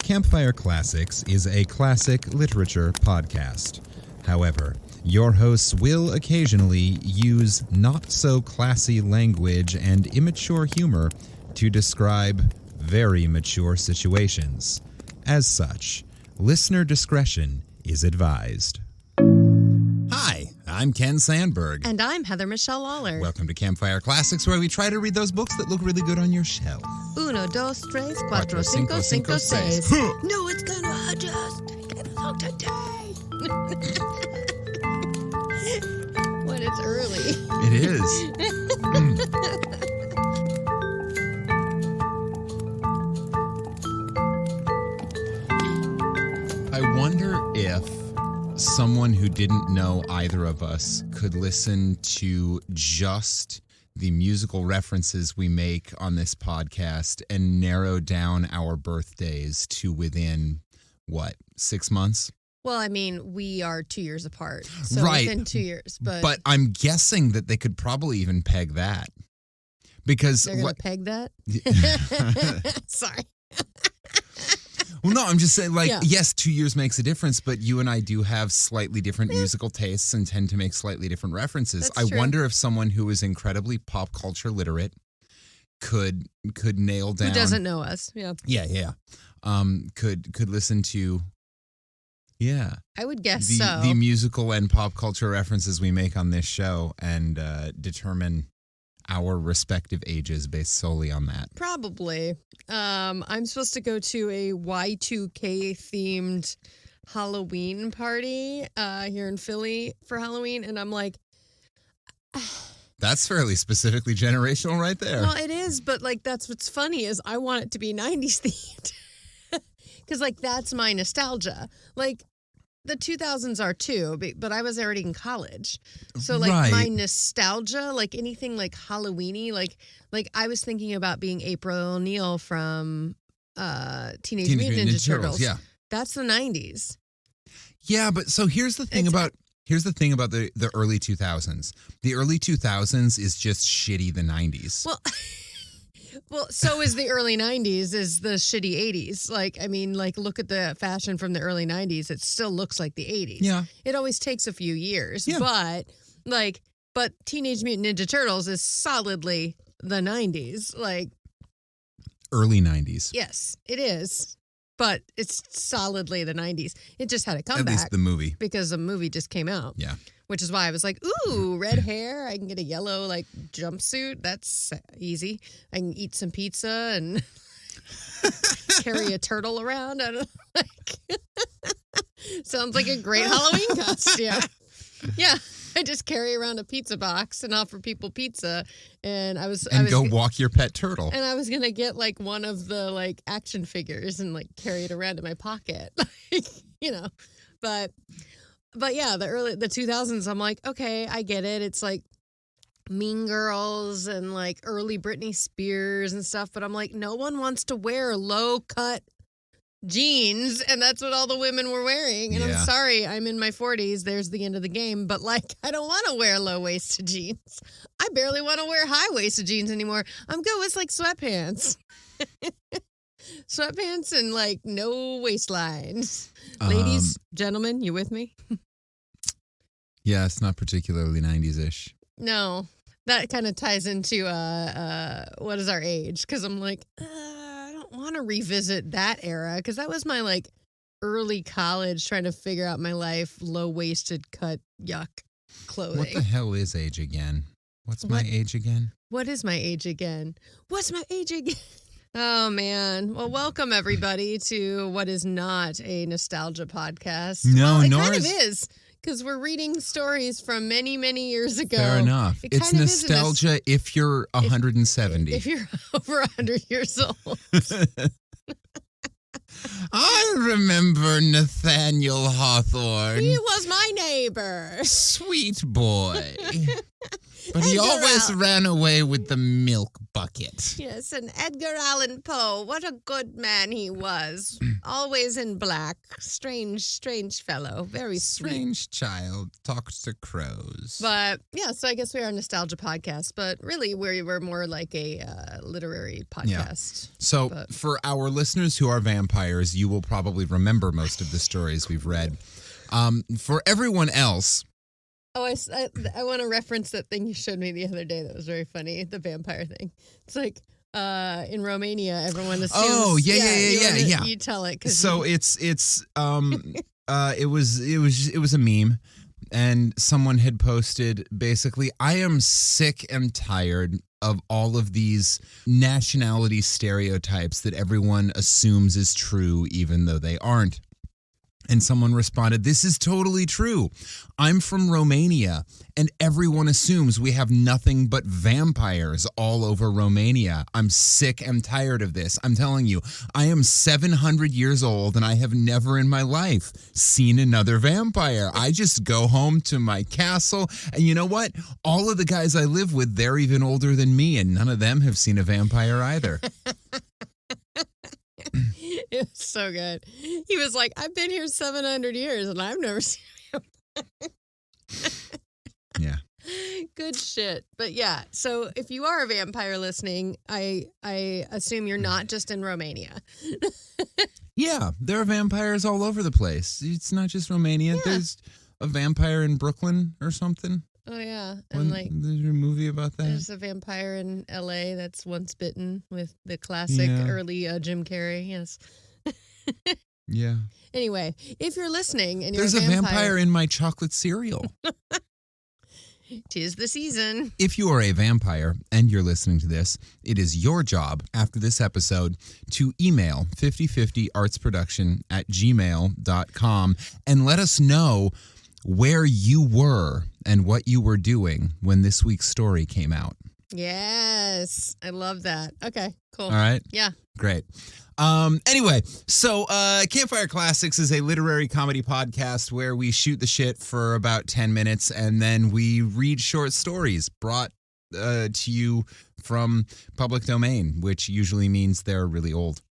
Campfire Classics is a classic literature podcast. However, your hosts will occasionally use not-so-classy language and immature humor to describe very mature situations. As such, listener discretion is advised. Hi, I'm Ken Sandberg. And I'm Heather Michelle Lawler. Welcome to Campfire Classics, where we try to read those books that look really good on your shelf. Uno, dos, tres, cuatro, cinco, cinco, seis. No, it's gonna adjust. Today. When it's early. It is. I wonder if someone who didn't know either of us could listen to just the musical references we make on this podcast and narrow down our birthdays to within, 6 months? Well, I mean, we are 2 years apart. So right. Within 2 years. But I'm guessing that they could probably even peg that. Because they're going to peg that? Sorry. Well, no, I'm just saying, yes, 2 years makes a difference, but you and I do have slightly different musical tastes and tend to make slightly different references. That's true. Wonder if someone who is incredibly pop culture literate could nail down. Who doesn't know us? Yeah. Yeah. Could listen to. Yeah. I would guess the musical and pop culture references we make on this show and determine our respective ages based solely on that. Probably. I'm supposed to go to a Y2K themed Halloween party here in Philly for Halloween, and I'm like, that's fairly specifically generational right there. Well, it is, but that's what's funny is I want it to be 90s themed. Because that's my nostalgia. The 2000s are too, but I was already in college. So right. My nostalgia, anything Halloween-y, I was thinking about being April O'Neil from Teenage Mutant Ninja Turtles. Yeah. That's the 90s. Yeah, but so here's the thing about the early 2000s. The early 2000s is just shitty the 90s. Well, so is the early 90s, is the shitty 80s. Look at the fashion from the early 90s. It still looks like the 80s. Yeah. It always takes a few years. Yeah. But Teenage Mutant Ninja Turtles is solidly the 90s. Early 90s. Yes, it is. But it's solidly the 90s. It just had a comeback. At least the movie. Because the movie just came out. Yeah. Which is why I was like, ooh, red hair. I can get a yellow jumpsuit. That's easy. I can eat some pizza and carry a turtle around. I don't Sounds like a great Halloween costume. Yeah. I just carry around a pizza box and offer people pizza. And I was walk your pet turtle. And I was going to get one of the action figures and carry it around in my pocket. But yeah, the 2000s, I'm like, okay, I get it. It's Mean Girls and early Britney Spears and stuff. But I'm like, no one wants to wear low cut jeans. And that's what all the women were wearing. And yeah. I'm sorry, I'm in my 40s. There's the end of the game. But I don't want to wear low waisted jeans. I barely want to wear high waisted jeans anymore. I'm good with sweatpants. Sweatpants and no waistlines. Ladies, gentlemen, you with me? Yeah, it's not particularly 90s-ish. No, that kind of ties into what is our age? Because I'm I don't want to revisit that era because that was my early college trying to figure out my life, low-waisted cut yuck clothing. What the hell is age again? What's my age again? What is my age again? What's my age again? Oh, man. Well, welcome, everybody, to what is not a nostalgia podcast. No, it kind of is, because we're reading stories from many, many years ago. Fair enough. It's nostalgia if you're 170. If you're over 100 years old. I remember Nathaniel Hawthorne. He was my neighbor. Sweet boy. But he Edgar always Allan- ran away with the milk bucket. Yes, and Edgar Allan Poe. What a good man he was. Always in black. Strange fellow. Very sweet. Strange child talks to crows. But yeah, so I guess we are a nostalgia podcast, but really we're more like a literary podcast. So But- for our listeners who are vampires, you will probably remember most of the stories we've read. For everyone else, Oh, I want to reference that thing you showed me the other day that was very funny, the vampire thing. It's like in Romania, everyone assumes. Oh, yeah. You tell it. 'Cause so it's it was a meme, and someone had posted basically, I am sick and tired of all of these nationality stereotypes that everyone assumes is true even though they aren't. And someone responded, this is totally true. I'm from Romania, and everyone assumes we have nothing but vampires all over Romania. I'm sick and tired of this. I'm telling you, I am 700 years old, and I have never in my life seen another vampire. I just go home to my castle, and you know what? All of the guys I live with, they're even older than me, and none of them have seen a vampire either. it was so good. He was like, I've been here 700 years, and I've never seen Yeah. Good shit. But yeah, so if you are a vampire listening, I assume you're not just in Romania. Yeah, there are vampires all over the place. It's not just Romania. Yeah. There's a vampire in Brooklyn or something. Oh yeah, and like There's a movie about that. there's a vampire in L.A. that's Once Bitten with the classic early Jim Carrey. Yes. Yeah. Anyway, if you're listening and you're There's a vampire in my chocolate cereal. 'Tis the season. If you are a vampire and you're listening to this, it is your job after this episode to email 5050artsproduction@gmail.com and let us know where you were and what you were doing when this week's story came out. Yes, I love that. Okay, cool. All right? Yeah. Great. Anyway, so Campfire Classics is a literary comedy podcast where we shoot the shit for about 10 minutes and then we read short stories brought to you from public domain, which usually means they're really old.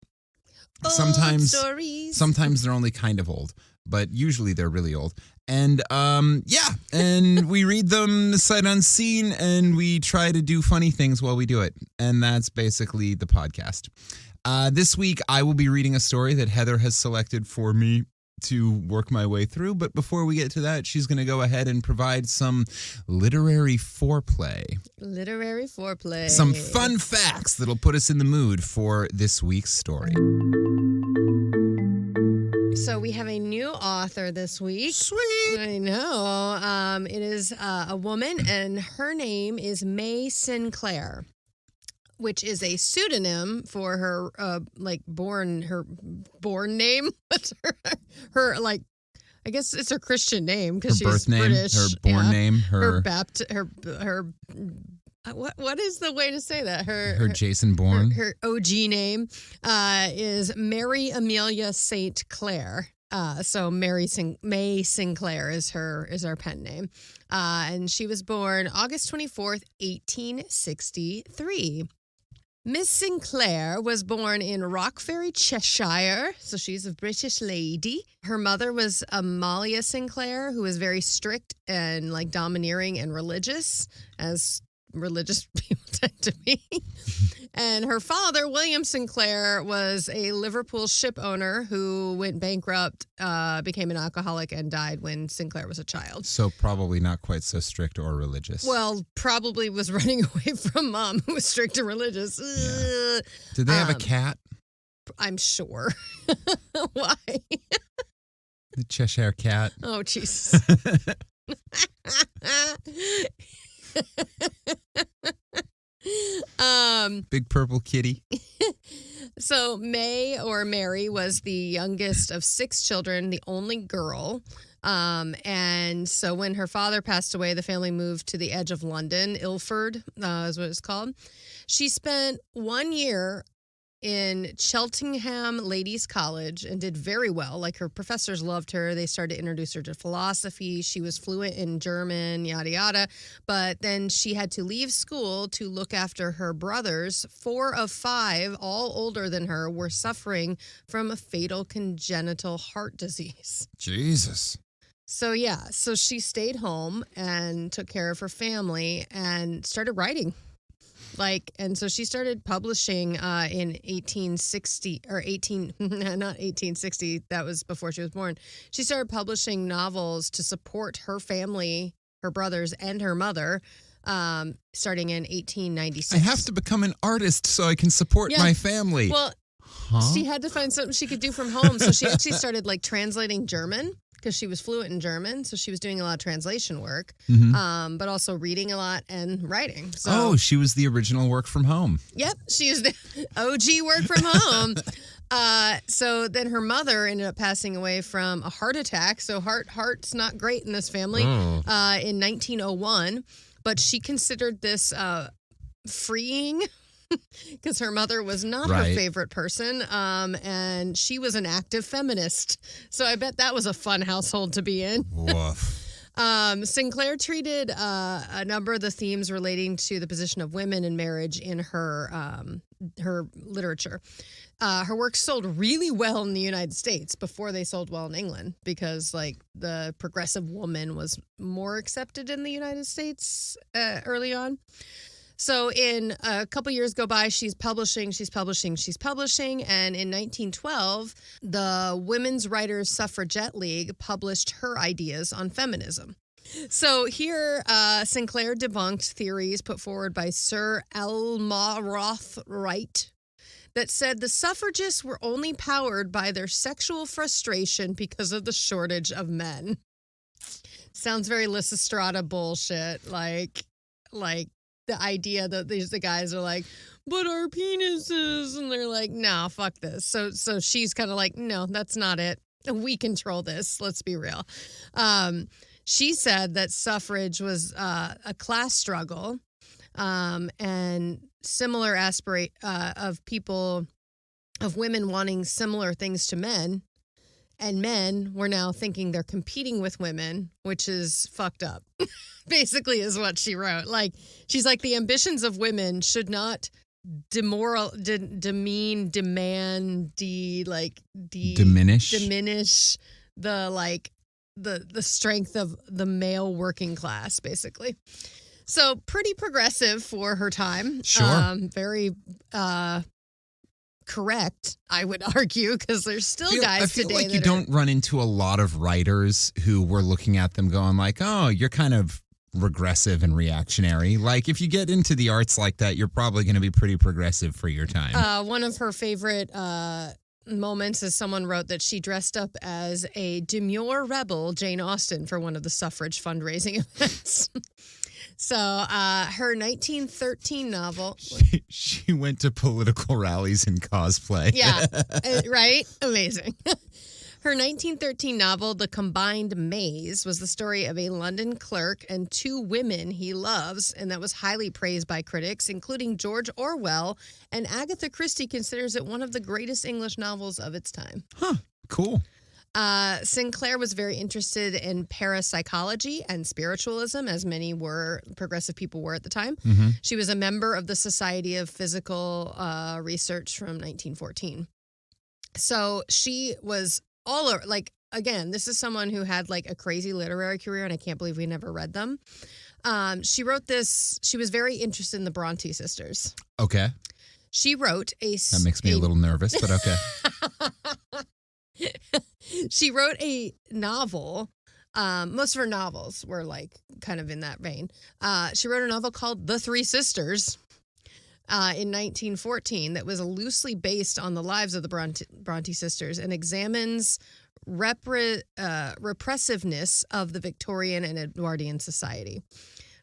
Sometimes they're only kind of old, but usually they're really old. And and we read them sight unseen and we try to do funny things while we do it. And that's basically the podcast. This week, I will be reading a story that Heather has selected for me to work my way through. But before we get to that, she's going to go ahead and provide some literary foreplay. Literary foreplay. Some fun facts that'll put us in the mood for this week's story. So we have a new author this week. Sweet. I know. It is a woman, and her name is May Sinclair, which is a pseudonym for her born name. What's her I guess it's her Christian name because she's birth name, British. her born name, her what is the way to say that? Her Jason Bourne. Her OG name is Mary Amelia St. Clair. So May Sinclair is her pen name. And she was born August 24th, 1863. Miss Sinclair was born in Rockferry, Cheshire, so she's a British lady. Her mother was Amalia Sinclair, who was very strict and domineering and religious, as religious people tend to be. And her father, William Sinclair, was a Liverpool ship owner who went bankrupt, became an alcoholic, and died when Sinclair was a child. So probably not quite so strict or religious. Well, probably was running away from mom, who was strict and religious. Yeah. Did they have a cat? I'm sure. Why? The Cheshire Cat. Oh, Jesus. Big purple kitty. So May, or Mary, was the youngest of 6 children, the only girl. And so when her father passed away, the family moved to the edge of London. Ilford is what it's called. She spent 1 year in Cheltenham Ladies College and did very well. Like, her professors loved her. They started to introduce her to philosophy. She was fluent in German, yada, yada. But then she had to leave school to look after her brothers. 4 of 5, all older than her, were suffering from a fatal congenital heart disease. Jesus. So, yeah. So she stayed home and took care of her family and started writing. And so she started publishing in 1860 or not 1860. That was before she was born. She started publishing novels to support her family, her brothers, and her mother, starting in 1896. I have to become an artist so I can support my family. Well, she had to find something she could do from home. So she actually started translating German, because she was fluent in German. So she was doing a lot of translation work, but also reading a lot and writing. So, she was the original work from home. Yep, she is the OG work from home. So then her mother ended up passing away from a heart attack. So heart's not great in this family in 1901. But she considered this freeing, because her mother was not her favorite person, and she was an active feminist. So I bet that was a fun household to be in. Woof. Sinclair treated a number of the themes relating to the position of women in marriage in her literature. Her work sold really well in the United States before they sold well in England, because the progressive woman was more accepted in the United States early on. So in a couple years go by, she's publishing. And in 1912, the Women's Writers' Suffragette League published her ideas on feminism. So here, Sinclair debunked theories put forward by Sir Elmaroth Wright that said the suffragists were only powered by their sexual frustration because of the shortage of men. Sounds very Lysistrata bullshit, like the idea that the guys are like, but our penises, and they're like, no, fuck this. So she's kind of like, no, that's not it. We control this. Let's be real. She said that suffrage was a class struggle, and similar of women wanting similar things to men, and men were now thinking they're competing with women, which is fucked up. Basically is what she wrote. She's like, the ambitions of women should not diminish the strength of the male working class, basically. So pretty progressive for her time. Sure. Very correct, I would argue, because there's still guys I feel today like you don't run into a lot of writers who were looking at them going like, oh, you're kind of regressive and reactionary. Like, if you get into the arts like that, you're probably going to be pretty progressive for your time. One of her favorite moments is someone wrote that she dressed up as a demure rebel, Jane Austen, for one of the suffrage fundraising events. So her 1913 novel. She went to political rallies in cosplay. Yeah, right? Amazing. Her 1913 novel, The Combined Maze, was the story of a London clerk and 2 women he loves, and that was highly praised by critics, including George Orwell, and Agatha Christie considers it one of the greatest English novels of its time. Huh, cool. Sinclair was very interested in parapsychology and spiritualism, as many progressive people were at the time. Mm-hmm. She was a member of the Society of Physical Research from 1914. So she was all over, again, this is someone who had a crazy literary career, and I can't believe we never read them. She wrote this, she was very interested in the Bronte sisters. Okay. She wrote That makes me a little nervous, but okay. She wrote a novel. Most of her novels were kind of in that vein. She wrote a novel called The Three Sisters in 1914 that was loosely based on the lives of the Bronte sisters and examines repressiveness of the Victorian and Edwardian society.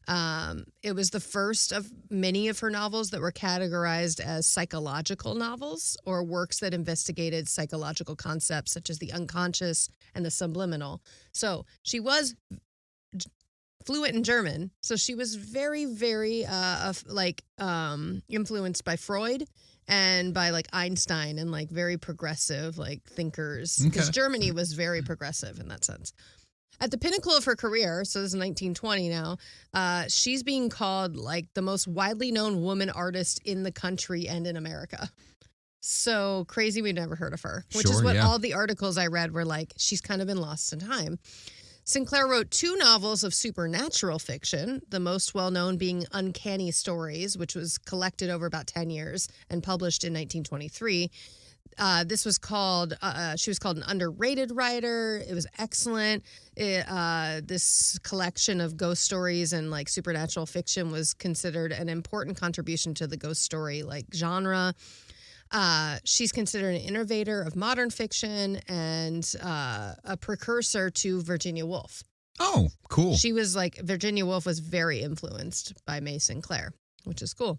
It was the first of many of her novels that were categorized as psychological novels, or works that investigated psychological concepts such as the unconscious and the subliminal. So she was fluent in German, so she was very, very influenced by Freud and by like Einstein and like very progressive like thinkers, because Germany was very progressive in that sense. At the pinnacle of her career, so this is 1920 now, she's being called like the most widely known woman artist in the country and in America. So crazy we've never heard of her, which is what all the articles I read were like, she's kind of been lost in time. Sinclair wrote 2 novels of supernatural fiction, the most well-known being Uncanny Stories, which was collected over about 10 years and published in 1923. She was called an underrated writer. It was excellent. This collection of ghost stories and like supernatural fiction was considered an important contribution to the ghost story like genre. She's considered an innovator of modern fiction and a precursor to Virginia Woolf. Oh, cool. She was like, Virginia Woolf was very influenced by May Sinclair, which is cool.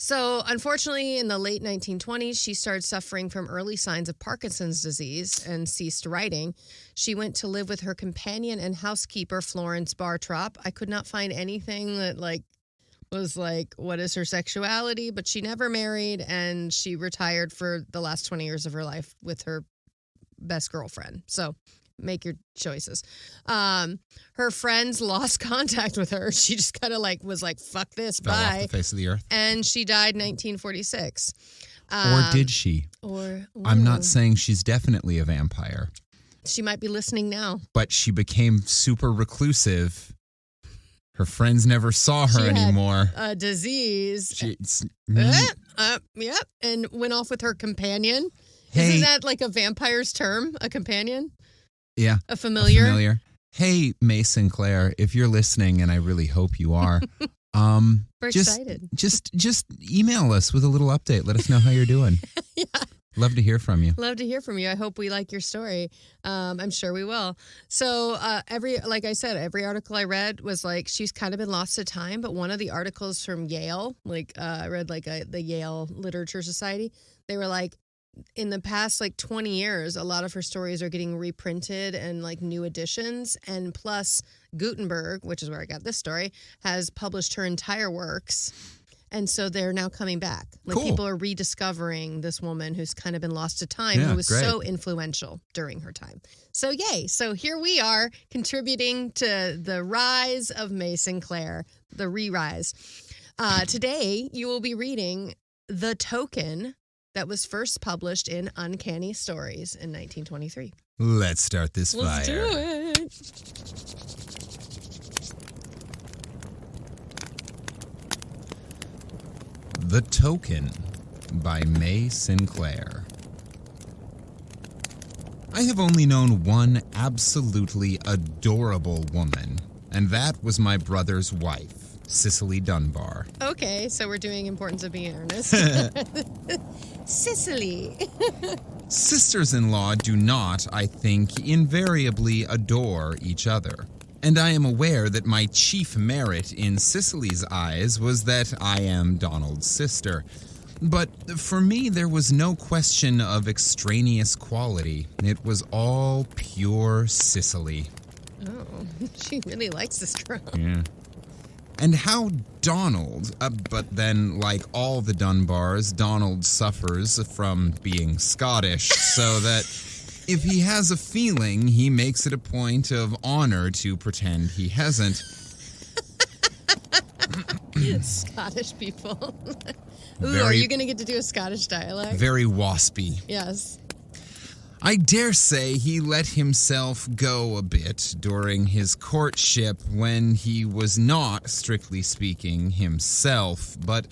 So, unfortunately, in the late 1920s, she started suffering from early signs of Parkinson's disease and ceased writing. She went to live with her companion and housekeeper, Florence Bartrop. I could not find anything that, like, was like, what is her sexuality? But she never married, and she retired for the last 20 years of her life with her best girlfriend. So, make your choices. Her friends lost contact with her. She just kind of like was like, fuck this, fell bye. off the face of the earth. And she died in 1946. Or did she? I'm not saying she's definitely a vampire. She might be listening now. But she became super reclusive. Her friends never saw her anymore. A disease. Yep. And went off with her companion. Hey. Isn't that like a vampire's term? A companion? Yeah. A familiar. Hey, May Sinclair, if you're listening, and I really hope you are, we're excited. Just email us with a little update. Let us know how you're doing. Yeah. Love to hear from you. Love to hear from you. I hope we like your story. I'm sure we will. So like I said, every article I read was like, she's kind of been lost to time. But one of the articles from Yale, like I read like the Yale Literature Society, they were like, in the past like 20 years, a lot of her stories are getting reprinted and like new editions. And plus Gutenberg, which is where I got this story, has published her entire works. And so they're now coming back. Like cool. People are rediscovering this woman who's kind of been lost to time, who was so influential during her time. So yay. So here we are contributing to the rise of May Sinclair, the re-rise. Today you will be reading The Token, that was first published in Uncanny Stories in 1923. Let's start this fire. Let's do it. The Token by May Sinclair. I have only known one absolutely adorable woman, and that was my brother's wife, Cicely Dunbar. Okay, so we're doing Importance of Being Earnest. Cicely. Sisters-in-law do not, I think, invariably adore each other. And I am aware that my chief merit in Cicely's eyes was that I am Donald's sister. But for me, there was no question of extraneous quality. It was all pure Cicely. Oh, she really likes this girl. Yeah. And how Donald, but then like all the Dunbars, Donald suffers from being Scottish, so that if he has a feeling, he makes it a point of honor to pretend he hasn't. Scottish people. Ooh, are you going to get to do a Scottish dialect? Very waspy. Yes. I dare say he let himself go a bit during his courtship when he was not, strictly speaking, himself. But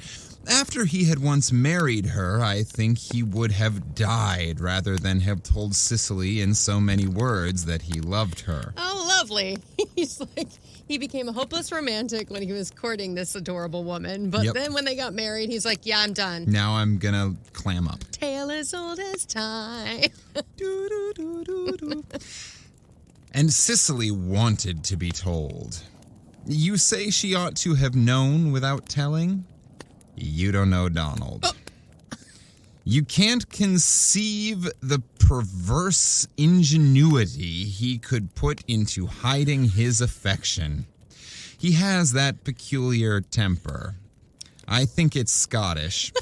after he had once married her, I think he would have died rather than have told Cicely in so many words that he loved her. Oh, lovely. He's like, he became a hopeless romantic when he was courting this adorable woman. But then when they got married, he's like, yeah, I'm done. Now I'm gonna clam up. Tale as old as time. And Cicely wanted to be told. You say she ought to have known without telling? You don't know Donald. Oh. You can't conceive the perverse ingenuity he could put into hiding his affection. He has that peculiar temper. I think it's Scottish.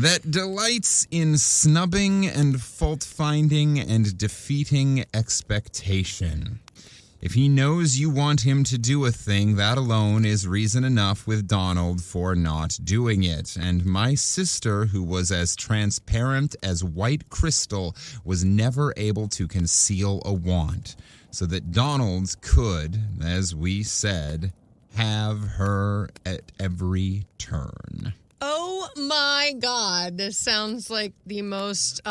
that delights in snubbing and fault-finding and defeating expectation. If he knows you want him to do a thing, that alone is reason enough with Donald for not doing it. And my sister, who was as transparent as white crystal, was never able to conceal a want, so that Donald could, as we said, have her at every turn. Oh my God, this sounds like the most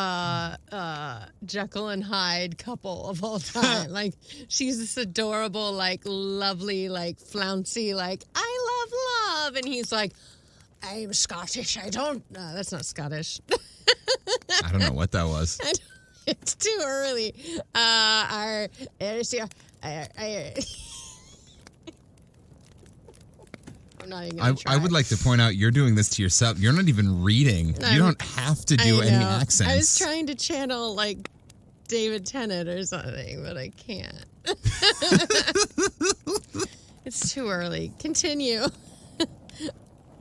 Jekyll and Hyde couple of all time. Like, she's this adorable, like, lovely, like, flouncy, like, I love. And he's like, I'm Scottish. I don't. No, that's not Scottish. I don't know what that was. It's too early. I'm not even gonna try. I would like to point out you're doing this to yourself. You're not even reading. You don't have to do any accents. I was trying to channel like David Tennant or something, but I can't. It's too early. Continue.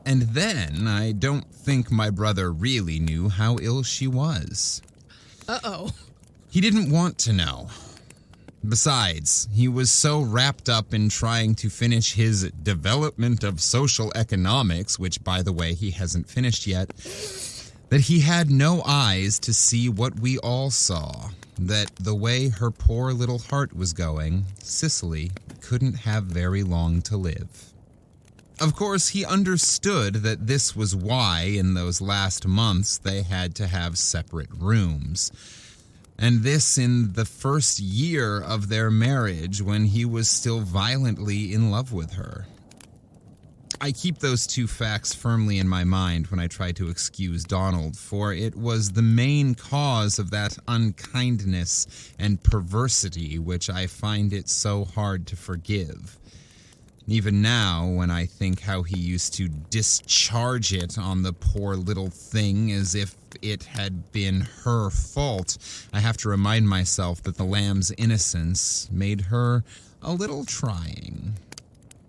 And then I don't think my brother really knew how ill she was. Uh-oh. He didn't want to know. Besides, he was so wrapped up in trying to finish his development of social economics, which, by the way, he hasn't finished yet, that he had no eyes to see what we all saw, that the way her poor little heart was going, Cicely couldn't have very long to live. Of course, he understood that this was why, in those last months, they had to have separate rooms. And this in the first year of their marriage, when he was still violently in love with her. I keep those two facts firmly in my mind when I try to excuse Donald, for it was the main cause of that unkindness and perversity which I find it so hard to forgive. Even now, when I think how he used to discharge it on the poor little thing as if it had been her fault, I have to remind myself that the lamb's innocence made her a little trying.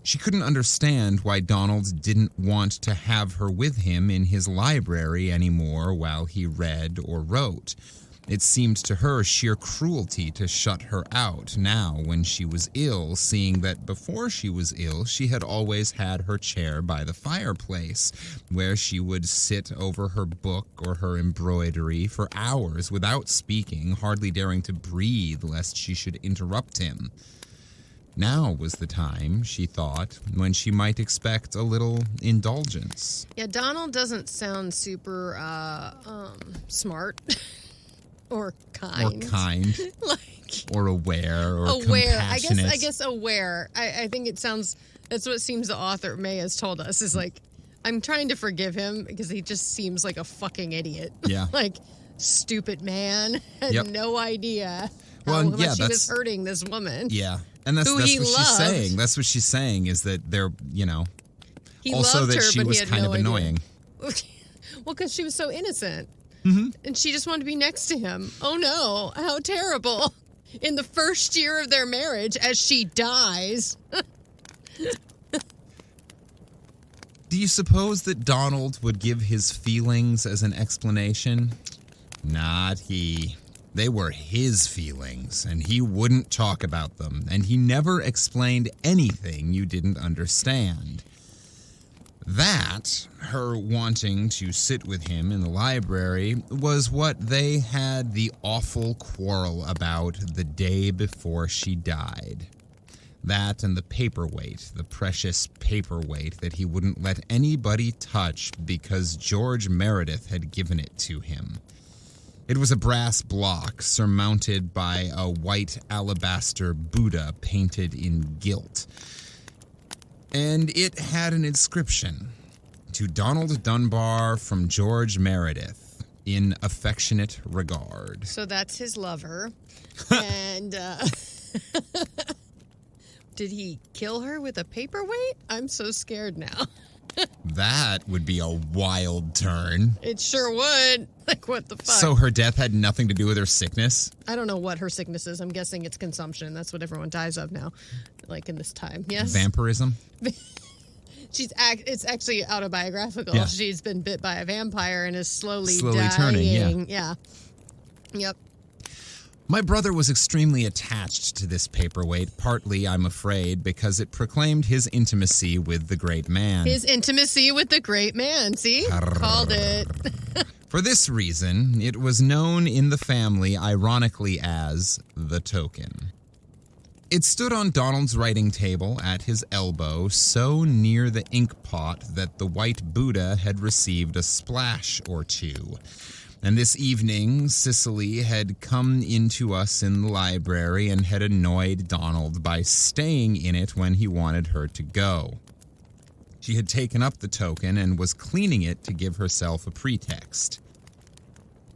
She couldn't understand why Donald didn't want to have her with him in his library anymore while he read or wrote. It seemed to her sheer cruelty to shut her out now when she was ill, seeing that before she was ill, she had always had her chair by the fireplace, where she would sit over her book or her embroidery for hours without speaking, hardly daring to breathe lest she should interrupt him. Now was the time, she thought, when she might expect a little indulgence. Yeah, Donald doesn't sound super smart. Or kind. Or aware or compassionate. I guess aware. I think it sounds, that's what it seems the author, May, has told us, is like, I'm trying to forgive him because he just seems like a fucking idiot. Yeah. Like, stupid man. Had no idea how much he was hurting this woman. Yeah. And that's what she's saying. That's what she's saying is that they're, he also loved that her, she was kind of annoying. Well, because she was so innocent. Mm-hmm. And she just wanted to be next to him. Oh no, how terrible. In the first year of their marriage, as she dies. Do you suppose that Donald would give his feelings as an explanation? Not he. They were his feelings, and he wouldn't talk about them, and he never explained anything you didn't understand. That, her wanting to sit with him in the library, was what they had the awful quarrel about the day before she died. That and the paperweight, the precious paperweight that he wouldn't let anybody touch because George Meredith had given it to him. It was a brass block surmounted by a white alabaster Buddha painted in gilt. And it had an inscription, "To Donald Dunbar from George Meredith, in affectionate regard." So that's his lover. And did he kill her with a paperweight? I'm so scared now. That would be a wild turn. It sure would. Like, what the fuck? So her death had nothing to do with her sickness? I don't know what her sickness is. I'm guessing it's consumption. That's what everyone dies of now, like in this time. Yes? Vampirism? It's actually autobiographical. Yeah. She's been bit by a vampire and is slowly dying. turning, Yeah. Yep. My brother was extremely attached to this paperweight, partly, I'm afraid, because it proclaimed his intimacy with the great man. His intimacy with the great man. See? Called it. For this reason, it was known in the family ironically as the token. It stood on Donald's writing table at his elbow, so near the ink pot that the white Buddha had received a splash or two. And this evening, Cicely had come into us in the library and had annoyed Donald by staying in it when he wanted her to go. She had taken up the token and was cleaning it to give herself a pretext.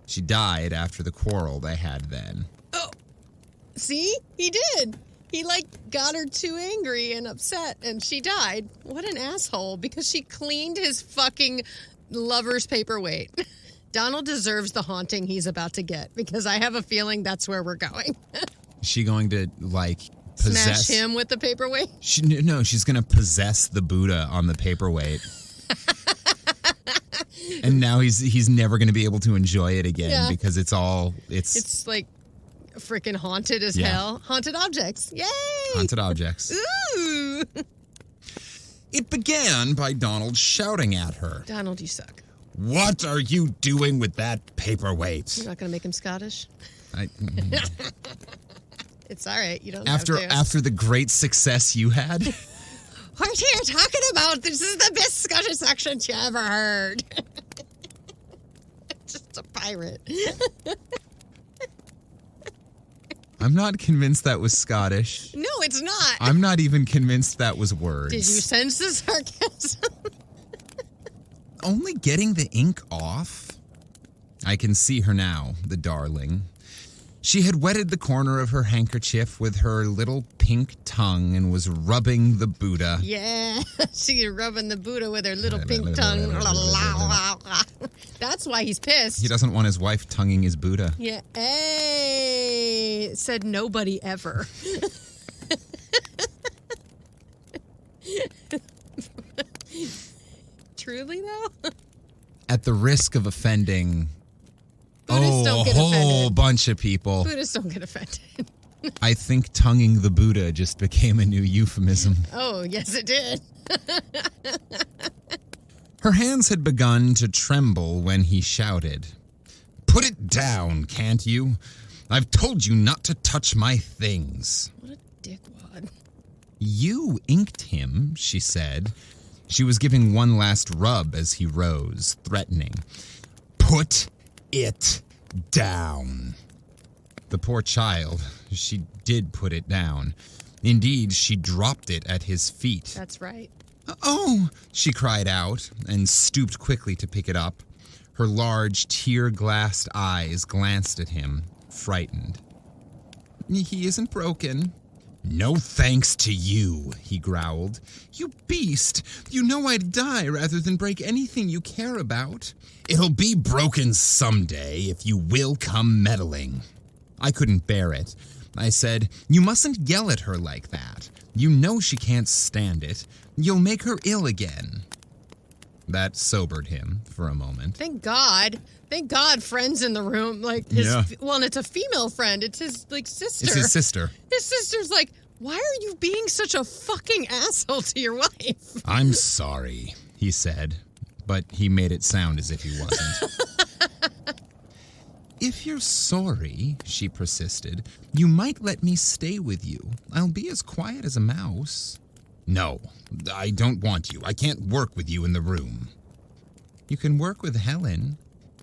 She died after the quarrel they had then. Oh, see? He did. He, got her too angry and upset, and she died. What an asshole, because she cleaned his fucking lover's paperweight. Donald deserves the haunting he's about to get, because I have a feeling that's where we're going. Is she going to, possess... Smash him with the paperweight? No, she's going to possess the Buddha on the paperweight. And now he's never going to be able to enjoy it again because it's freaking haunted as hell. Haunted objects. Yay! Haunted objects. Ooh! It began by Donald shouting at her. Donald, you suck. What are you doing with that paperweight? You're not going to make him Scottish? It's all right. You don't have to. After the great success you had? What are you talking about? This is the best Scottish accent you ever heard. Just a pirate. I'm not convinced that was Scottish. No, it's not. I'm not even convinced that was words. Did you sense the sarcasm? Only getting the ink off? I can see her now, the darling. She had wetted the corner of her handkerchief with her little pink tongue and was rubbing the Buddha. Yeah, she's rubbing the Buddha with her little pink tongue. That's why he's pissed. He doesn't want his wife tonguing his Buddha. Yeah, hey, said nobody ever. Truly, though? At the risk of offending Buddhists don't get a whole offended. Bunch of people. Buddhists don't get offended. I think tonguing the Buddha just became a new euphemism. Oh, yes, it did. Her hands had begun to tremble when he shouted, "Put it down, can't you? I've told you not to touch my things." What a dickwad. You inked him, she said. She was giving one last rub as he rose, threatening. Put it down. The poor child, she did put it down. Indeed, she dropped it at his feet. That's right. "Oh!" she cried out and stooped quickly to pick it up. Her large, tear-glassed eyes glanced at him, frightened. "He isn't broken." "No thanks to you," he growled. "You beast! You know I'd die rather than break anything you care about. It'll be broken someday if you will come meddling." I couldn't bear it. I said, "You mustn't yell at her like that. You know she can't stand it. You'll make her ill again." That sobered him for a moment. Thank God. Thank God friends in the room. Well, and it's a female friend. It's his, sister. It's his sister. His sister's like, why are you being such a fucking asshole to your wife? "I'm sorry," he said, but he made it sound as if he wasn't. "If you're sorry," she persisted, "you might let me stay with you. I'll be as quiet as a mouse." "No, I don't want you. I can't work with you in the room." "You can work with Helen."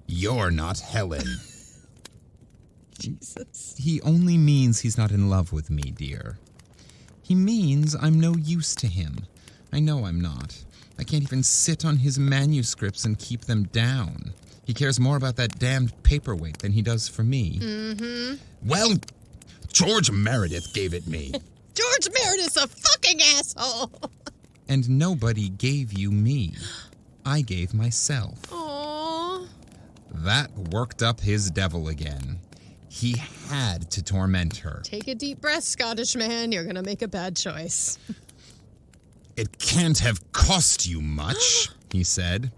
"You're not Helen." Jesus. "He only means he's not in love with me, dear. He means I'm no use to him. I know I'm not. I can't even sit on his manuscripts and keep them down. He cares more about that damned paperweight than he does for me." Mm-hmm. "Well, George Meredith gave it me." George Meredith's a fucking asshole. "And nobody gave you me. I gave myself." Aww. That worked up his devil again. He had to torment her. Take a deep breath, Scottish man. You're going to make a bad choice. It can't have cost you much, he said.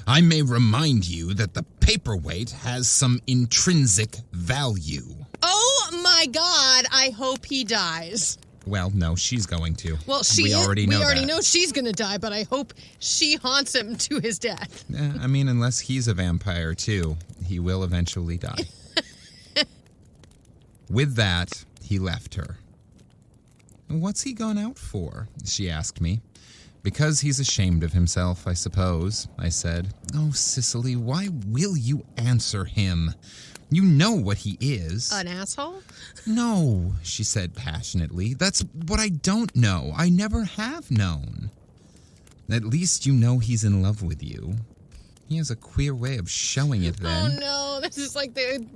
I may remind you that the paperweight has some intrinsic value. Oh my God, I hope he dies. Well, no, she's going to. Well, we already know she's going to die, but I hope she haunts him to his death. I mean, unless he's a vampire too, he will eventually die. With that, he left her. What's he gone out for? She asked me. Because he's ashamed of himself, I suppose, I said. Oh, Cicely, why will you answer him? You know what he is. An asshole? No, she said passionately. That's what I don't know. I never have known. At least you know he's in love with you. He has a queer way of showing it then. Oh no, this is like the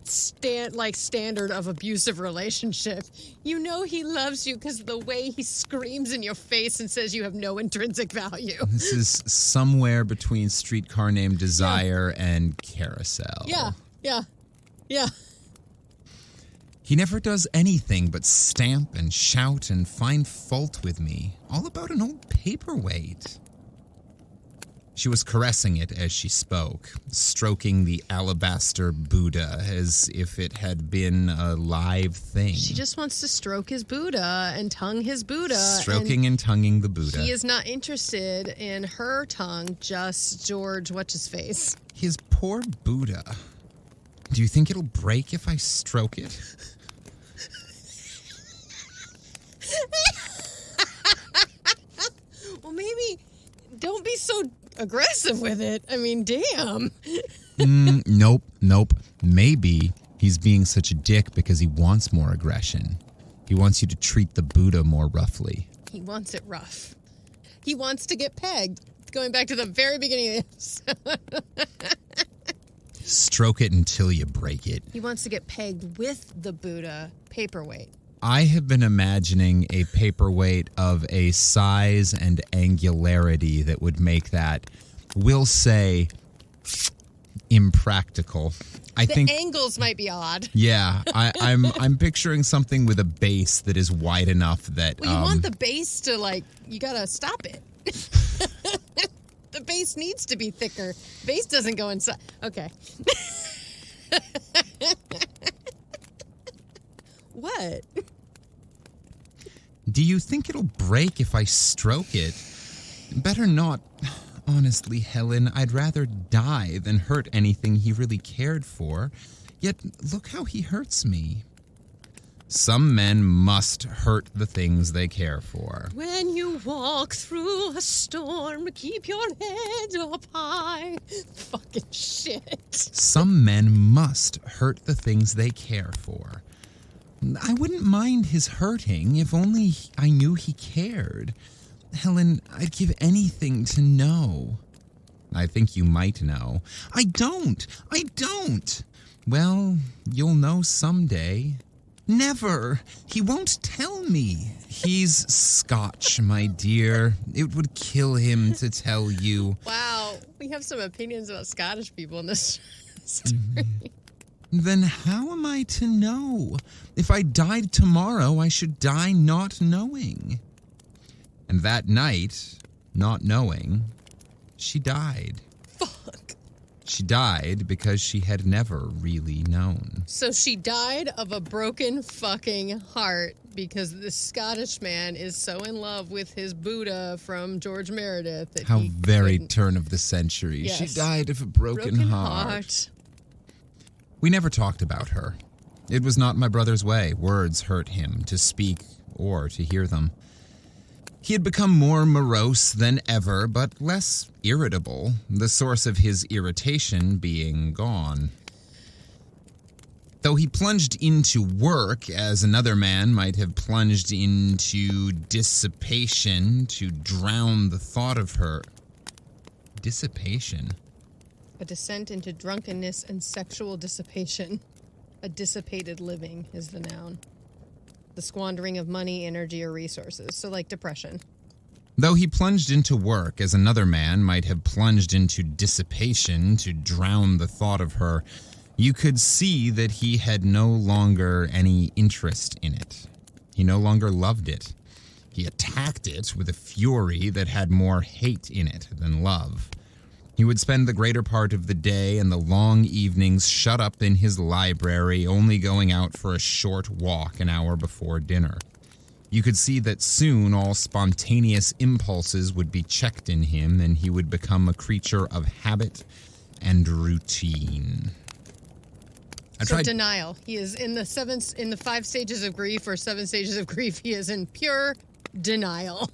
standard of abusive relationship. You know he loves you because the way he screams in your face and says you have no intrinsic value. This is somewhere between Streetcar Named Desire and Carousel. Yeah. He never does anything but stamp and shout and find fault with me. All about an old paperweight. She was caressing it as she spoke, stroking the alabaster Buddha as if it had been a live thing. She just wants to stroke his Buddha and tongue his Buddha. Stroking and tonguing the Buddha. He is not interested in her tongue, just George What's-His-Face. His poor Buddha. Do you think it'll break if I stroke it? Well, maybe don't be so aggressive with it. I mean, damn. Nope. Maybe he's being such a dick because he wants more aggression. He wants you to treat the Buddha more roughly. He wants it rough. He wants to get pegged. Going back to the very beginning of the episode. Stroke it until you break it. He wants to get pegged with the Buddha paperweight. I have been imagining a paperweight of a size and angularity that would make that, we'll say, impractical. I think angles might be odd. Yeah, I'm picturing something with a base that is wide enough that. Well, you want the base to you gotta stop it. The base needs to be thicker. Base doesn't go inside. Okay. What? Do you think it'll break if I stroke it? Better not. Honestly, Helen, I'd rather die than hurt anything he really cared for. Yet, look how he hurts me. Some men must hurt the things they care for. When you walk through a storm, keep your head up high. Fucking shit. Some men must hurt the things they care for. I wouldn't mind his hurting if only I knew he cared. Helen, I'd give anything to know. I think you might know. I don't. Well, you'll know someday. Never. He won't tell me. He's Scotch, my dear. It would kill him to tell you. Wow. We have some opinions about Scottish people in this story. Then how am I to know? If I died tomorrow, I should die not knowing. And that night, not knowing, she died. Fuck. She died because she had never really known. So she died of a broken fucking heart because this Scottish man is so in love with his Buddha from George Meredith that How very turn of the century. Yes. She died of a broken heart. We never talked about her. It was not my brother's way. Words hurt him to speak or to hear them. He had become more morose than ever, but less irritable, the source of his irritation being gone. Though he plunged into work, as another man might have plunged into dissipation to drown the thought of her. Dissipation? A descent into drunkenness and sexual dissipation. A dissipated living is the noun. The squandering of money, energy, or resources. So like depression. Though he plunged into work, as another man might have plunged into dissipation to drown the thought of her, you could see that he had no longer any interest in it. He no longer loved it. He attacked it with a fury that had more hate in it than love. He would spend the greater part of the day and the long evenings shut up in his library, only going out for a short walk an hour before dinner. You could see that soon all spontaneous impulses would be checked in him, and he would become a creature of habit and routine. Denial. He is in the 5 stages of grief or 7 stages of grief. He is in pure denial.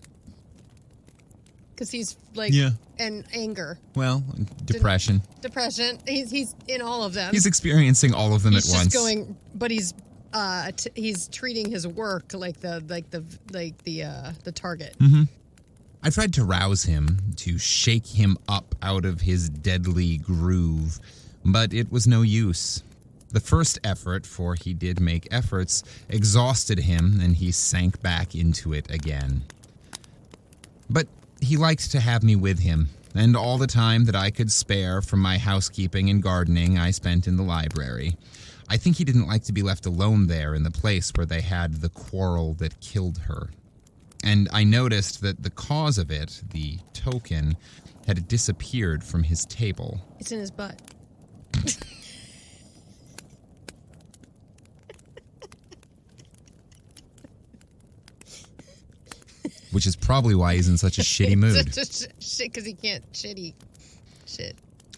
Because he's like, and anger. Well, depression. Depression. He's in all of them. He's experiencing all of them at once. But he's treating his work like the target. Mm-hmm. I tried to rouse him, to shake him up out of his deadly groove, but it was no use. The first effort, for he did make efforts, exhausted him, and he sank back into it again. But he liked to have me with him, and all the time that I could spare from my housekeeping and gardening I spent in the library. I think he didn't like to be left alone there in the place where they had the quarrel that killed her. And I noticed that the cause of it, the token, had disappeared from his table. It's in his butt. Which is probably why he's in such a shitty mood. Shit, because he can't shit.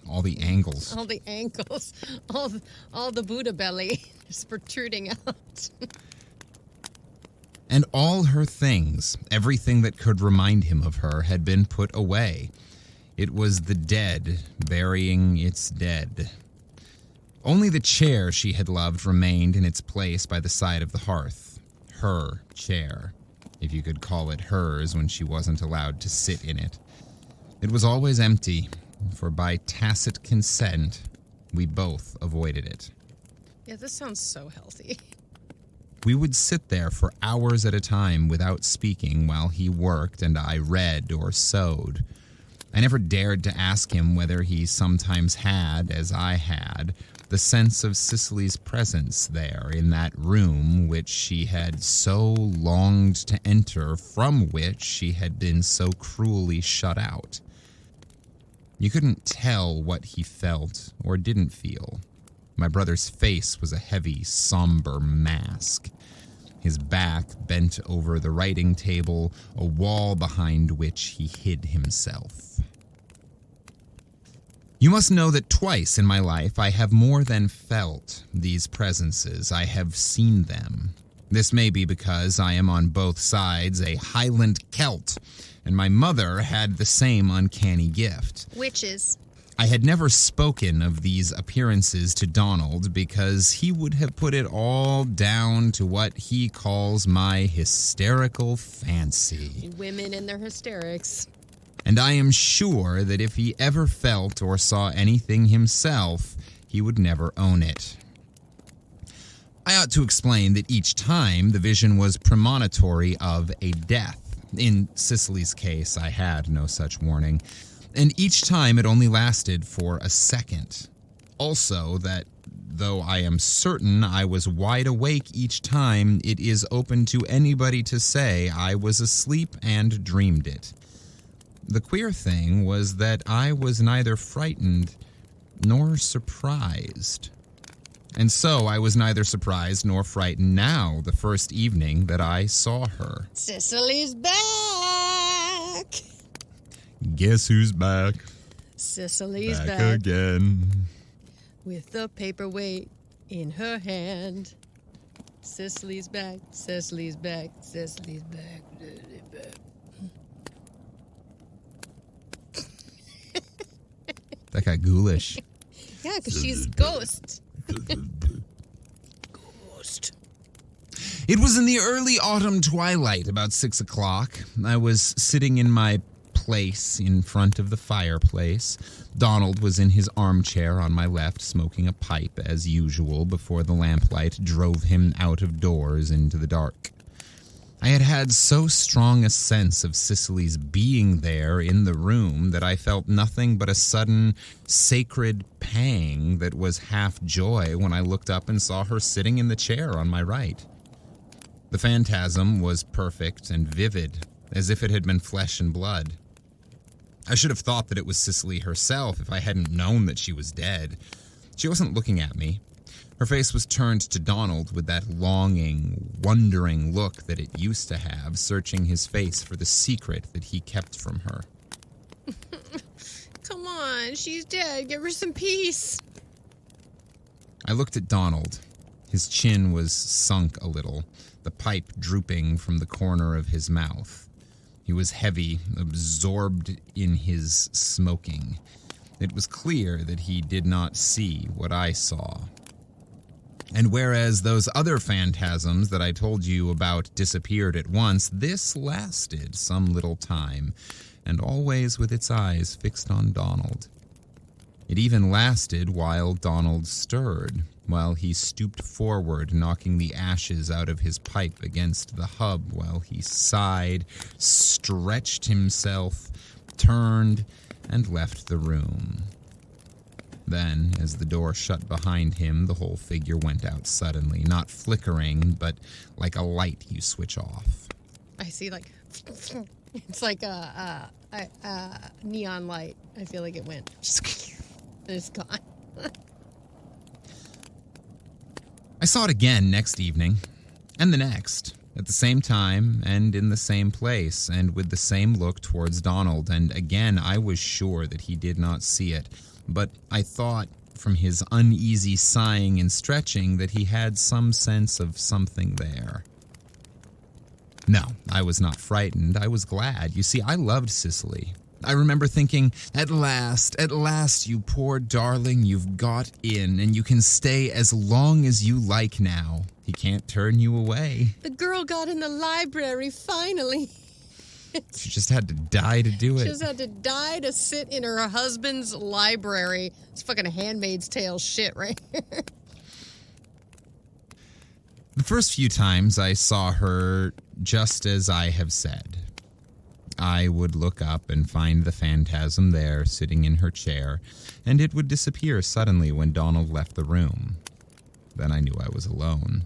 All the angles. All the ankles. All the Buddha belly is protruding out. And all her things, everything that could remind him of her, had been put away. It was the dead burying its dead. Only the chair she had loved remained in its place by the side of the hearth. Her chair, if you could call it hers when she wasn't allowed to sit in it. It was always empty, for by tacit consent, we both avoided it. Yeah, this sounds so healthy. We would sit there for hours at a time without speaking while he worked and I read or sewed. I never dared to ask him whether he sometimes had, as I had, the sense of Cicely's presence there in that room which she had so longed to enter, from which she had been so cruelly shut out. You couldn't tell what he felt or didn't feel. My brother's face was a heavy, somber mask. His back bent over the writing table, a wall behind which he hid himself. You must know that twice in my life I have more than felt these presences. I have seen them. This may be because I am on both sides a Highland Celt, and my mother had the same uncanny gift. Witches. I had never spoken of these appearances to Donald because he would have put it all down to what he calls my hysterical fancy. Women and their hysterics. And I am sure that if he ever felt or saw anything himself, he would never own it. I ought to explain that each time the vision was premonitory of a death. In Cicely's case, I had no such warning. And each time it only lasted for a second. Also, that though I am certain I was wide awake each time, it is open to anybody to say I was asleep and dreamed it. The queer thing was that I was neither frightened nor surprised. And so I was neither surprised nor frightened now, the first evening that I saw her. Cicely's back! Guess who's back? Cicely's back again. With the paperweight in her hand. Cicely's back, Cicely's back, Cicely's back, Cicely's back. That got ghoulish. Yeah, because she's ghost. Ghost. It was in the early autumn twilight, about 6 o'clock. I was sitting in my place in front of the fireplace. Donald was in his armchair on my left, smoking a pipe as usual before the lamplight drove him out of doors into the dark. I had had so strong a sense of Cicely's being there in the room that I felt nothing but a sudden sacred pang that was half joy when I looked up and saw her sitting in the chair on my right. The phantasm was perfect and vivid, as if it had been flesh and blood. I should have thought that it was Cicely herself if I hadn't known that she was dead. She wasn't looking at me. Her face was turned to Donald with that longing, wondering look that it used to have, searching his face for the secret that he kept from her. Come on, she's dead. Give her some peace. I looked at Donald. His chin was sunk a little, the pipe drooping from the corner of his mouth. He was heavy, absorbed in his smoking. It was clear that he did not see what I saw. And whereas those other phantasms that I told you about disappeared at once, this lasted some little time, and always with its eyes fixed on Donald. It even lasted while Donald stirred, while he stooped forward, knocking the ashes out of his pipe against the hub, while he sighed, stretched himself, turned, and left the room. Then, as the door shut behind him, the whole figure went out suddenly, not flickering, but like a light you switch off. I see, like, it's like a neon light. I feel like it went. And it's gone. I saw it again next evening, and the next, at the same time and in the same place, and with the same look towards Donald, and again I was sure that he did not see it, but I thought from his uneasy sighing and stretching that he had some sense of something there. No, I was not frightened. I was glad. You see, I loved Cicely. I remember thinking, at last, you poor darling, you've got in, and you can stay as long as you like now. He can't turn you away. The girl got in the library, finally. She just had to die to do it. She just had to die to sit in her husband's library. It's fucking Handmaid's Tale shit right here. The first few times I saw her just as I have said. I would look up and find the phantasm there, sitting in her chair, and it would disappear suddenly when Donald left the room. Then I knew I was alone.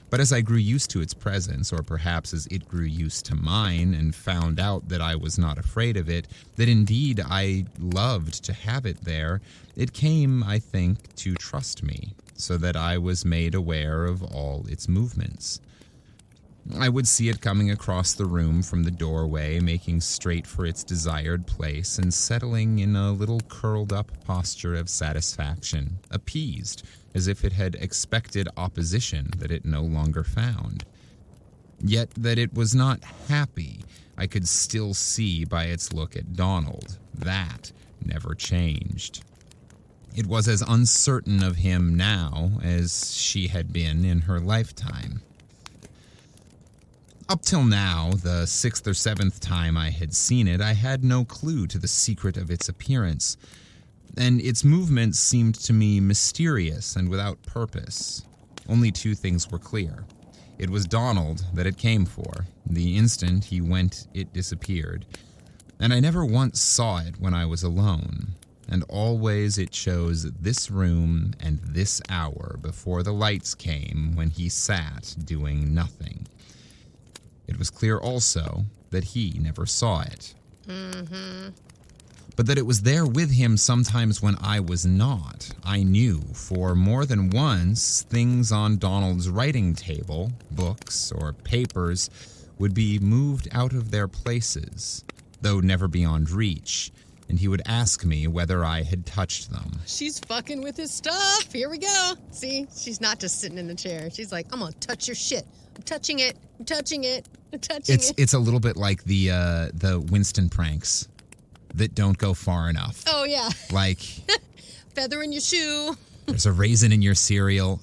But as I grew used to its presence, or perhaps as it grew used to mine, and found out that I was not afraid of it, that indeed I loved to have it there, it came, I think, to trust me, so that I was made aware of all its movements. I would see it coming across the room from the doorway, making straight for its desired place, and settling in a little curled-up posture of satisfaction, appeased, as if it had expected opposition that it no longer found. Yet that it was not happy, I could still see by its look at Donald. That never changed. It was as uncertain of him now as she had been in her lifetime. Up till now, the 6th or 7th time I had seen it, I had no clue to the secret of its appearance, and its movements seemed to me mysterious and without purpose. Only two things were clear. It was Donald that it came for. The instant he went, it disappeared. And I never once saw it when I was alone. And always it chose this room and this hour before the lights came when he sat doing nothing. It was clear also that he never saw it. But that it was there with him sometimes when I was not, I knew, for more than once, things on Donald's writing table, books or papers, would be moved out of their places, though never beyond reach, and he would ask me whether I had touched them. She's fucking with his stuff. Here we go. See, she's not just sitting in the chair. She's like, I'm gonna touch your shit. I'm touching it. I'm touching it. I'm touching it. It's a little bit like the Winston pranks that don't go far enough. Oh, yeah. Like... feather in your shoe. There's a raisin in your cereal.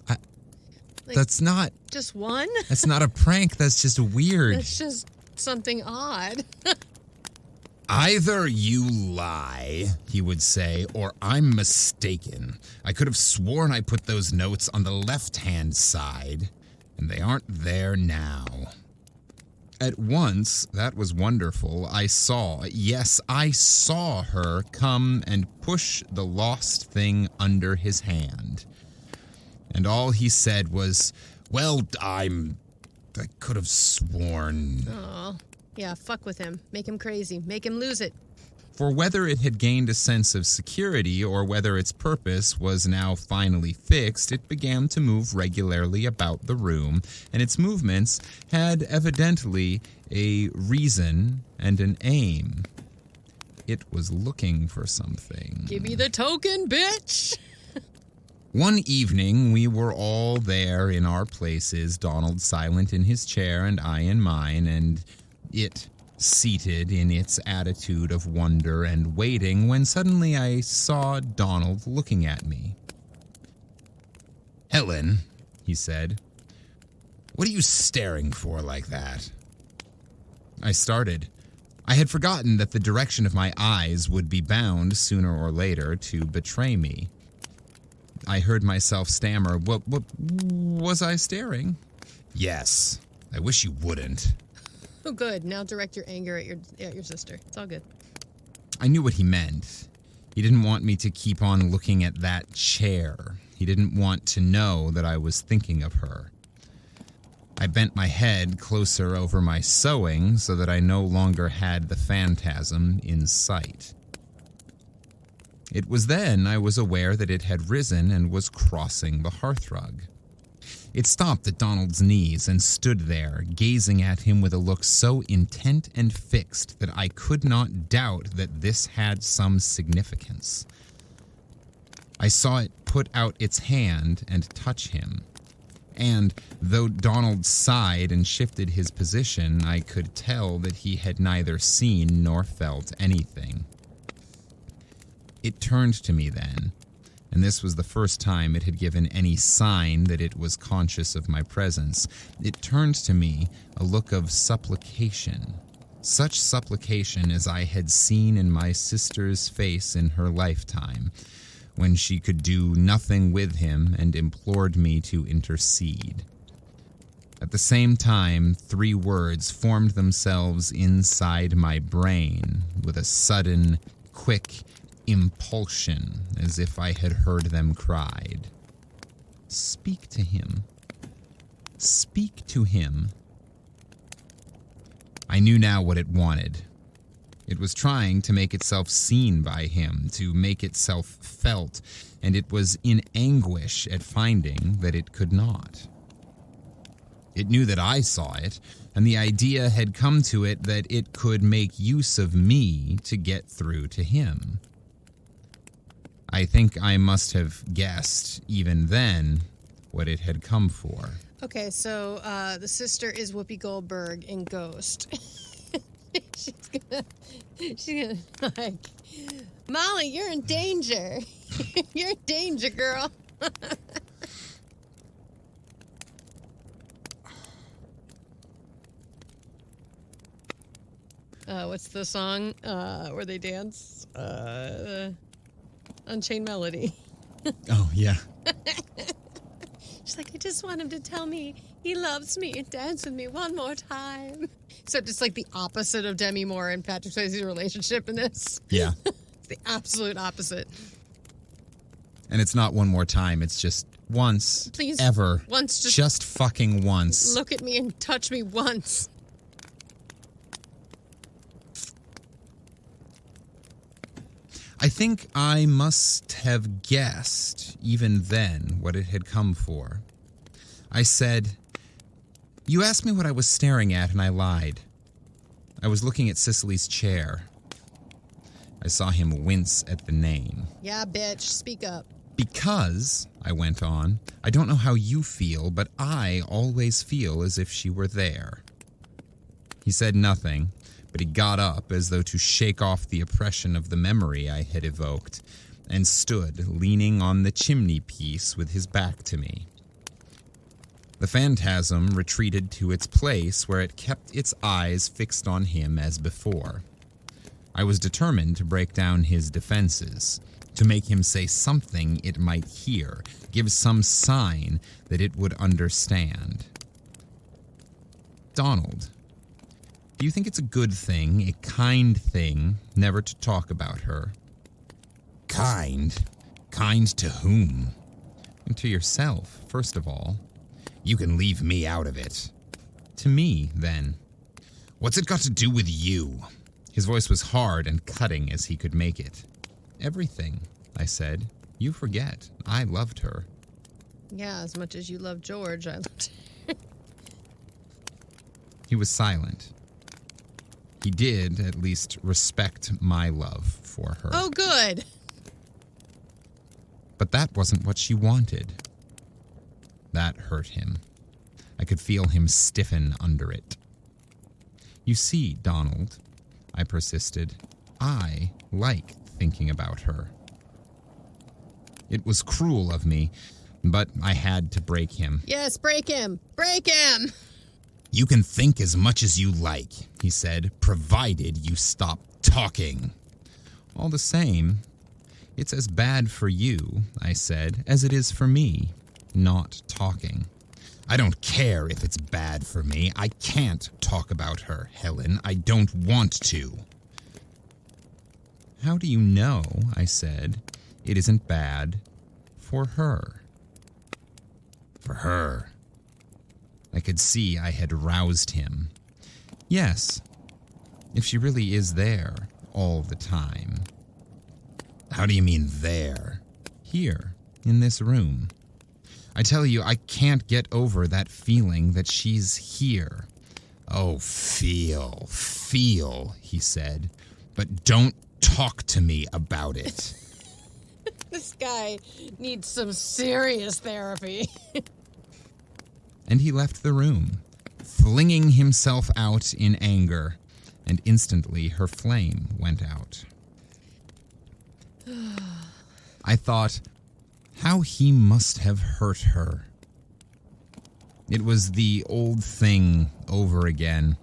That's not... Just one? That's not a prank. That's just weird. That's just something odd. Either you lie, he would say, or I'm mistaken. I could have sworn I put those notes on the left-hand side, and they aren't there now. At once, that was wonderful, I saw her come and push the lost thing under his hand. And all he said was, well, I'm I could have sworn. Oh, yeah, fuck with him. Make him crazy. Make him lose it. For whether it had gained a sense of security or whether its purpose was now finally fixed, it began to move regularly about the room, and its movements had evidently a reason and an aim. It was looking for something. Give me the token, bitch! One evening, we were all there in our places, Donald silent in his chair and I in mine, and it seated in its attitude of wonder and waiting, when suddenly I saw Donald looking at me. "Helen," he said, "what are you staring for like that?" I started. I had forgotten that the direction of my eyes would be bound, sooner or later, to betray me. I heard myself stammer, What was I staring?" "Yes. I wish you wouldn't." Oh, good. Now direct your anger at your sister. It's all good. I knew what he meant. He didn't want me to keep on looking at that chair. He didn't want to know that I was thinking of her. I bent my head closer over my sewing so that I no longer had the phantasm in sight. It was then I was aware that it had risen and was crossing the hearthrug. It stopped at Donald's knees and stood there, gazing at him with a look so intent and fixed that I could not doubt that this had some significance. I saw it put out its hand and touch him, and though Donald sighed and shifted his position, I could tell that he had neither seen nor felt anything. It turned to me then, and this was the first time it had given any sign that it was conscious of my presence. It turned to me a look of supplication, such supplication as I had seen in my sister's face in her lifetime, when she could do nothing with him and implored me to intercede. At the same time, 3 words formed themselves inside my brain with a sudden, quick impulsion, as if I had heard them cried. "Speak to him. Speak to him." I knew now what it wanted. It was trying to make itself seen by him, to make itself felt, and it was in anguish at finding that it could not. It knew that I saw it, and the idea had come to it that it could make use of me to get through to him. I think I must have guessed, even then, what it had come for. Okay, so the sister is Whoopi Goldberg in Ghost. She's gonna like, "Molly, you're in danger. You're in danger, girl." What's the song where they dance? Unchained Melody. Oh, yeah. She's like, "I just want him to tell me he loves me and dance with me one more time." Except it's like the opposite of Demi Moore and Patrick Swayze's relationship in this. Yeah. It's the absolute opposite. And it's not one more time, it's just once. Please. Ever. Once. Just fucking once. Look at me and touch me once. I think I must have guessed, even then, what it had come for. I said, "You asked me what I was staring at, and I lied. I was looking at Cicely's chair." I saw him wince at the name. Yeah, bitch. Speak up. "Because," I went on, "I don't know how you feel, but I always feel as if she were there." He said nothing, but he got up as though to shake off the oppression of the memory I had evoked, and stood leaning on the chimney piece with his back to me. The phantasm retreated to its place, where it kept its eyes fixed on him as before. I was determined to break down his defenses, to make him say something it might hear, give some sign that it would understand. "Donald, do you think it's a good thing, a kind thing, never to talk about her?" "Kind? Kind to whom?" "And to yourself, first of all." "You can leave me out of it." to me, then. What's it got to do with you? His voice was hard and cutting as he could make it. Everything, I said. You forget. I loved her. Yeah, as much as you love George, I loved her. He was silent. He did, at least, respect my love for her. Oh, good. But that wasn't what she wanted. That hurt him. I could feel him stiffen under it. You see, Donald, I persisted, I like thinking about her. It was cruel of me, but I had to break him. Yes, break him. Break him. You can think as much as you like, he said, provided you stop talking. All the same, it's as bad for you, I said, as it is for me, not talking. I don't care if it's bad for me. I can't talk about her, Helen. I don't want to. How do you know, I said, it isn't bad for her? For her. I could see I had roused him. Yes, if she really is there all the time. How do you mean there? Here, in this room. I tell you, I can't get over that feeling that she's here. Oh, feel, he said, but don't talk to me about it. This guy needs some serious therapy. And he left the room, flinging himself out in anger, and instantly her flame went out. I thought, how he must have hurt her. It was the old thing over again.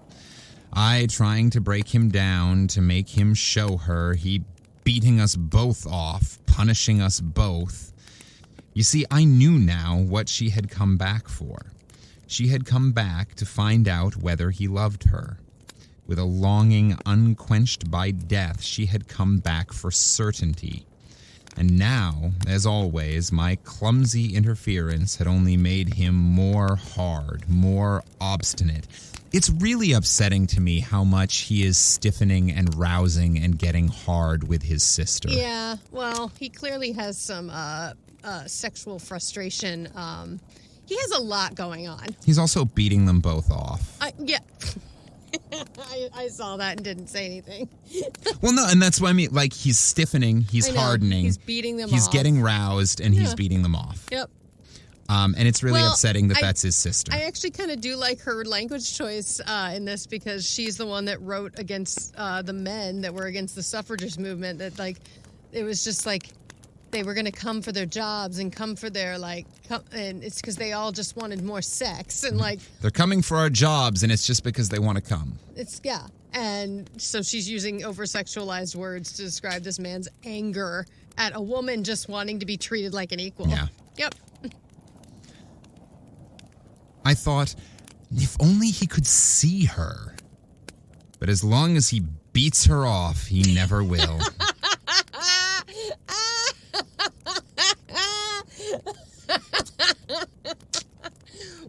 I trying to break him down to make him show her, he beating us both off, punishing us both. You see, I knew now what she had come back for. She had come back to find out whether he loved her. With a longing unquenched by death, she had come back for certainty. And now, as always, my clumsy interference had only made him more hard, more obstinate. It's really upsetting to me how much he is stiffening and rousing and getting hard with his sister. Yeah, well, he clearly has some sexual frustration. He has a lot going on. He's also beating them both off. Yeah. I saw that and didn't say anything. Well, no, and that's what I mean. Like, he's stiffening, he's hardening. He's beating them off. He's getting roused, and he's beating them off. Yep. And it's really upsetting that that's his sister. I actually kind of do like her language choice in this, because she's the one that wrote against the men that were against the suffragist movement. That, like, it was just like they were going to come for their jobs and come for their, and it's because they all just wanted more sex. And, like, they're coming for our jobs, and it's just because they want to come. Yeah. And so she's using over-sexualized words to describe this man's anger at a woman just wanting to be treated like an equal. Yeah. Yep. I thought, if only he could see her. But as long as he beats her off, he never will.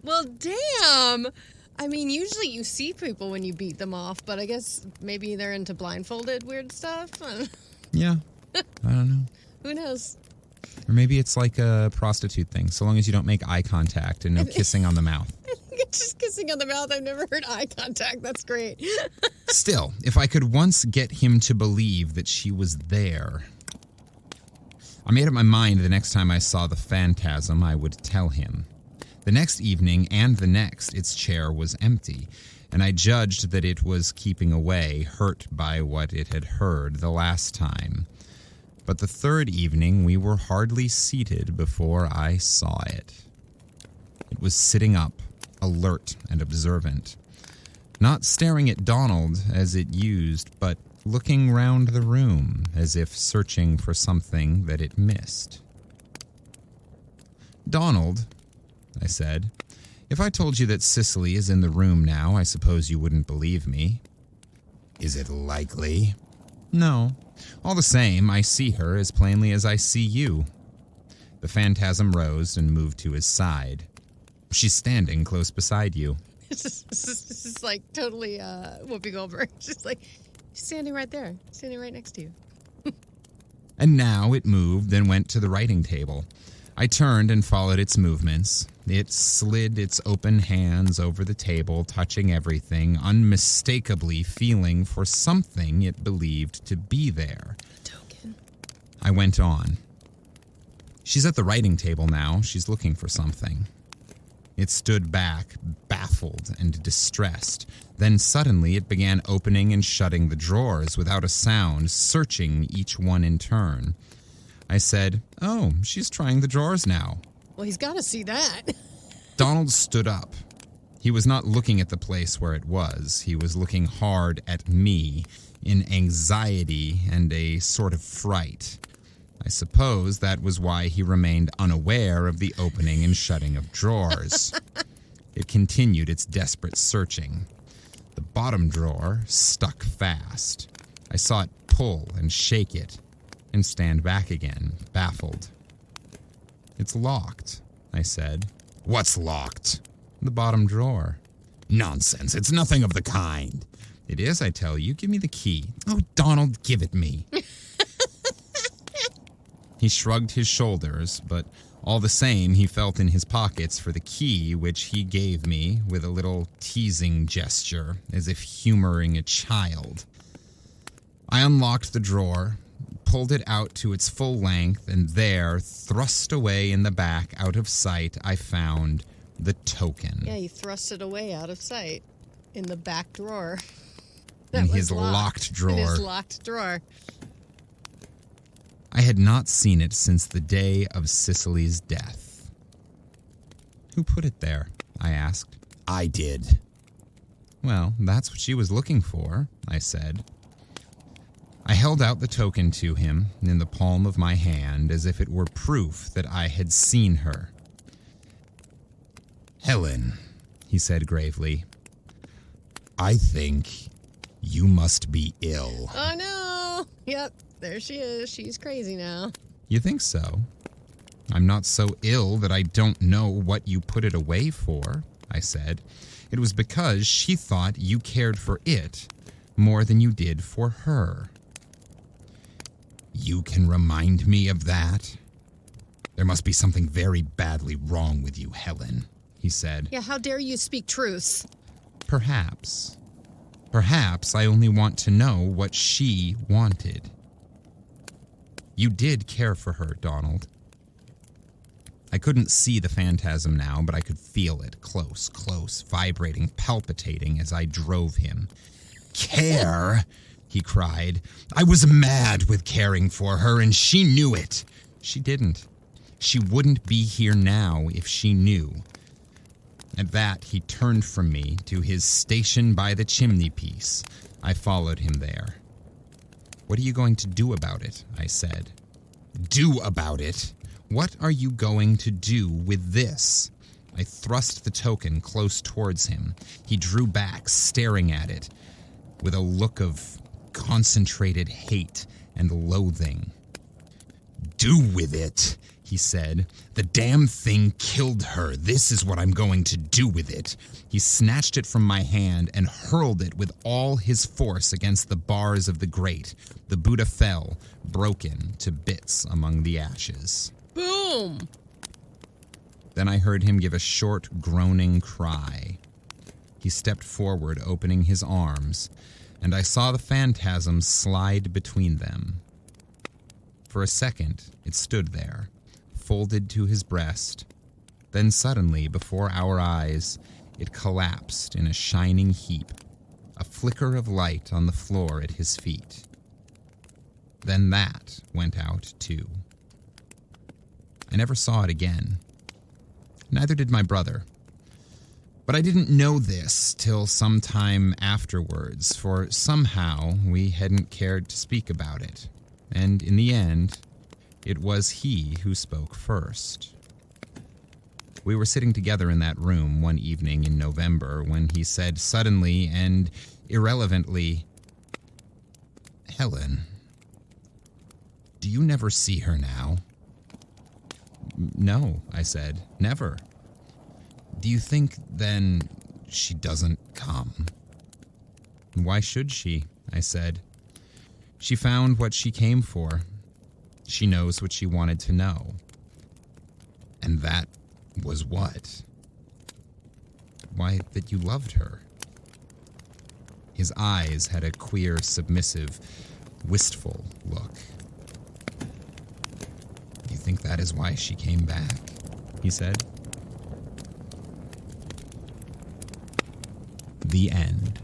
Well, damn. I mean, usually you see people when you beat them off, but I guess maybe they're into blindfolded weird stuff. Yeah. I don't know. Who knows? Or maybe it's like a prostitute thing, so long as you don't make eye contact and no kissing on the mouth. I think it's just kissing on the mouth. I've never heard eye contact. That's great. Still, if I could once get him to believe that she was there. I made up my mind the next time I saw the phantasm, I would tell him. The next evening and the next, its chair was empty, and I judged that it was keeping away, hurt by what it had heard the last time. But the third evening, we were hardly seated before I saw it. It was sitting up, alert and observant, not staring at Donald as it used, but looking round the room as if searching for something that it missed. Donald, I said, if I told you that Cicely is in the room now, I suppose you wouldn't believe me. Is it likely? No. All the same, I see her as plainly as I see you. The phantasm rose and moved to his side. She's standing close beside you. This is like totally Whoopi Goldberg. She's like, standing right there, standing right next to you. And now it moved and went to the writing table. I turned and followed its movements. It slid its open hands over the table, touching everything, unmistakably feeling for something it believed to be there. A token. I went on. She's at the writing table now. She's looking for something. It stood back, baffled and distressed. Then suddenly it began opening and shutting the drawers without a sound, searching each one in turn. I said, "Oh, she's trying the drawers now." Well, he's got to see that. Donald stood up. He was not looking at the place where it was. He was looking hard at me, in anxiety and a sort of fright. I suppose that was why he remained unaware of the opening and shutting of drawers. It continued its desperate searching. The bottom drawer stuck fast. I saw it pull and shake it, and stand back again, baffled. "It's locked," I said. "What's locked?" "The bottom drawer." "Nonsense, it's nothing of the kind." "It is, I tell you. Give me the key." "Oh, Donald, give it me." He shrugged his shoulders, but all the same he felt in his pockets for the key, which he gave me with a little teasing gesture, as if humoring a child. I unlocked the drawer, pulled it out to its full length, and there, thrust away in the back out of sight, I found the token. Yeah, he thrust it away out of sight in the back drawer. In his locked drawer. In his locked drawer. I had not seen it since the day of Cicely's death. "Who put it there?" I asked. "I did." "Well, that's what she was looking for," I said. I held out the token to him in the palm of my hand as if it were proof that I had seen her. "Helen," he said gravely, "I think you must be ill." Oh, no. Yep, there she is. She's crazy now. "You think so? I'm not so ill that I don't know what you put it away for," I said. "It was because she thought you cared for it more than you did for her." "You can remind me of that? There must be something very badly wrong with you, Helen," he said. Yeah, how dare you speak truth? Perhaps. Perhaps I only want to know what she wanted. You did care for her, Donald. I couldn't see the phantasm now, but I could feel it, close, vibrating, palpitating as I drove him. "Care?" he cried. "I was mad with caring for her, and she knew it." "She didn't. She wouldn't be here now if she knew." At that, he turned from me to his station by the chimney-piece. I followed him there. "What are you going to do about it?" I said. "Do about it? What are you going to do with this?" I thrust the token close towards him. He drew back, staring at it, with a look of concentrated hate and loathing. "Do with it," he said. "The damn thing killed her. This is what I'm going to do with it." He snatched it from my hand and hurled it with all his force against the bars of the grate. The Buddha fell, broken to bits among the ashes. Boom! Then I heard him give a short, groaning cry. He stepped forward, opening his arms, and I saw the phantasm slide between them. For a second, it stood there, folded to his breast. Then suddenly, before our eyes, it collapsed in a shining heap, a flicker of light on the floor at his feet. Then that went out too. I never saw it again. Neither did my brother. But I didn't know this till some time afterwards, for somehow we hadn't cared to speak about it. And in the end, it was he who spoke first. We were sitting together in that room one evening in November when he said suddenly and irrelevantly, "Helen, do you never see her now?" "No," I said, "never." "Do you think, then, she doesn't come. Why should she? I said. She found what she came for. She knows what she wanted to know. And that was what? Why, that you loved her. His eyes had a queer, submissive, wistful look. You think that is why she came back? He said. The end.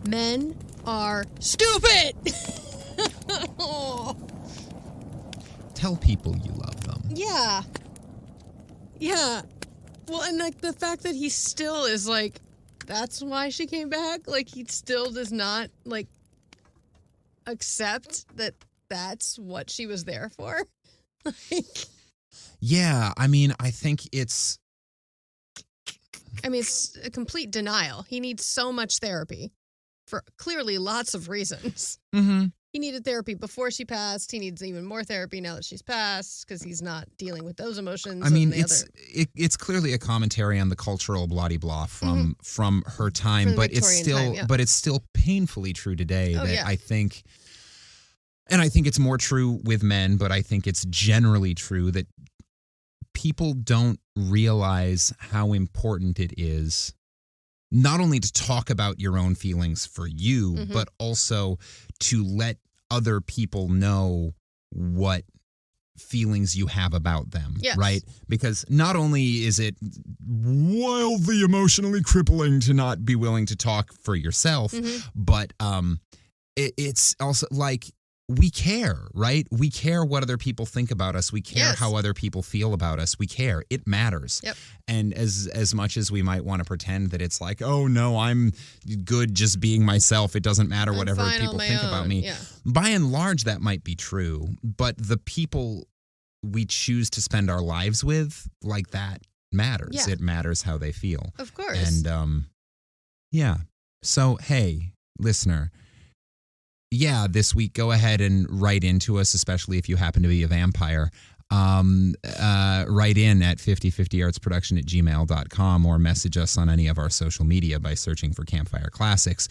Men are stupid! Tell people you love them. Yeah. Yeah. Well, and like the fact that he still is like, that's why she came back? Like, he still does not, like, accept that that's what she was there for? Like... Yeah, I mean, I think it's a complete denial. He needs so much therapy for clearly lots of reasons. Mm-hmm. He needed therapy before she passed. He needs even more therapy now that she's passed because he's not dealing with those emotions. I mean, it's clearly a commentary on the cultural blah-de-blah from her time, From but Victorian it's still painfully true today I think, and I think it's more true with men, but I think it's generally true that people don't realize how important it is not only to talk about your own feelings for you, but also to let other people know what feelings you have about them, right? Because not only is it wildly emotionally crippling to not be willing to talk for yourself, but it's also like, we care, right? We care what other people think about us. We care how other people feel about us. We care. It matters. Yep. And as much as we might want to pretend that it's like, oh, no, I'm good just being myself. It doesn't matter whatever people think about me. Yeah. By and large, that might be true. But the people we choose to spend our lives with, like, that matters. Yeah. It matters how they feel. Of course. And, yeah. So, hey, listener, yeah, this week, go ahead and write into us, especially if you happen to be a vampire. Write in at 5050artsproduction@gmail.com or message us on any of our social media by searching for Campfire Classics.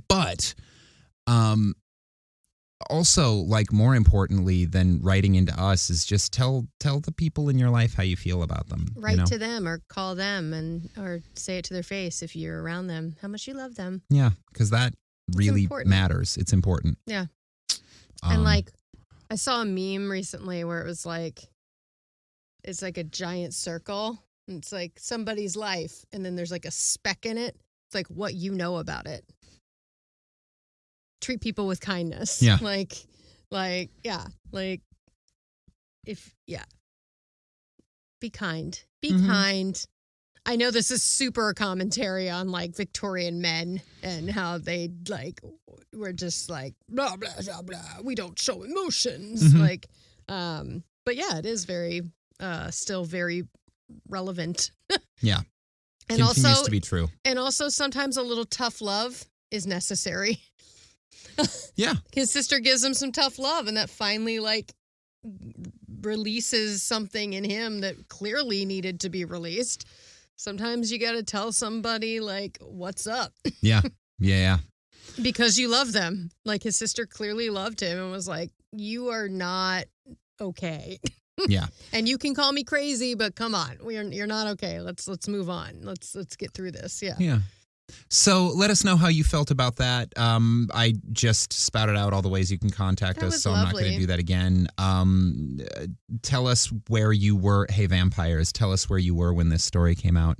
But also, like, more importantly than writing into us is just tell the people in your life how you feel about them. Write to them or call them or say it to their face if you're around them, how much you love them. Yeah, because that really matters. It's important. Yeah. And like, I saw a meme recently where it was like, it's like a giant circle. And it's like somebody's life. And then there's like a speck in it. It's like what you know about it. Treat people with kindness. Yeah. Be kind. Be kind. I know this is super commentary on like Victorian men and how they like were just like blah blah blah blah. We don't show emotions, but yeah, it is very still very relevant. Yeah, and continues also to be true. And also sometimes a little tough love is necessary. Yeah, his sister gives him some tough love, and that finally like releases something in him that clearly needed to be released. Sometimes you got to tell somebody, like, what's up? Yeah. Because you love them. Like, his sister clearly loved him and was like, you are not okay. Yeah. And you can call me crazy, but come on. You're not okay. Let's move on. Let's get through this. Yeah. Yeah. So let us know how you felt about that. I just spouted out all the ways you can contact us, so I'm not going to do that again. Tell us where you were. Hey, vampires, tell us where you were when this story came out.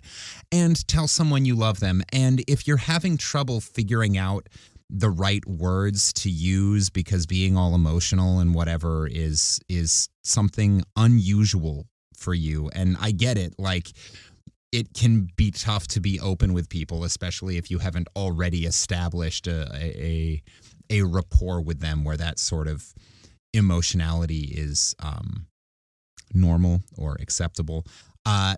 And tell someone you love them. And if you're having trouble figuring out the right words to use because being all emotional and whatever is something unusual for you, and I get it, like, it can be tough to be open with people, especially if you haven't already established a rapport with them where that sort of emotionality is normal or acceptable.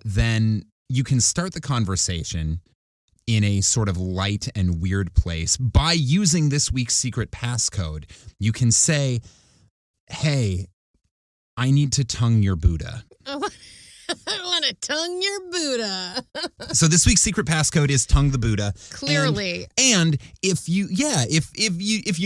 Then you can start the conversation in a sort of light and weird place by using this week's secret passcode. You can say, hey, I need to tongue your Buddha. I want to tongue your Buddha. So this week's secret passcode is Tongue the Buddha. Clearly. And if you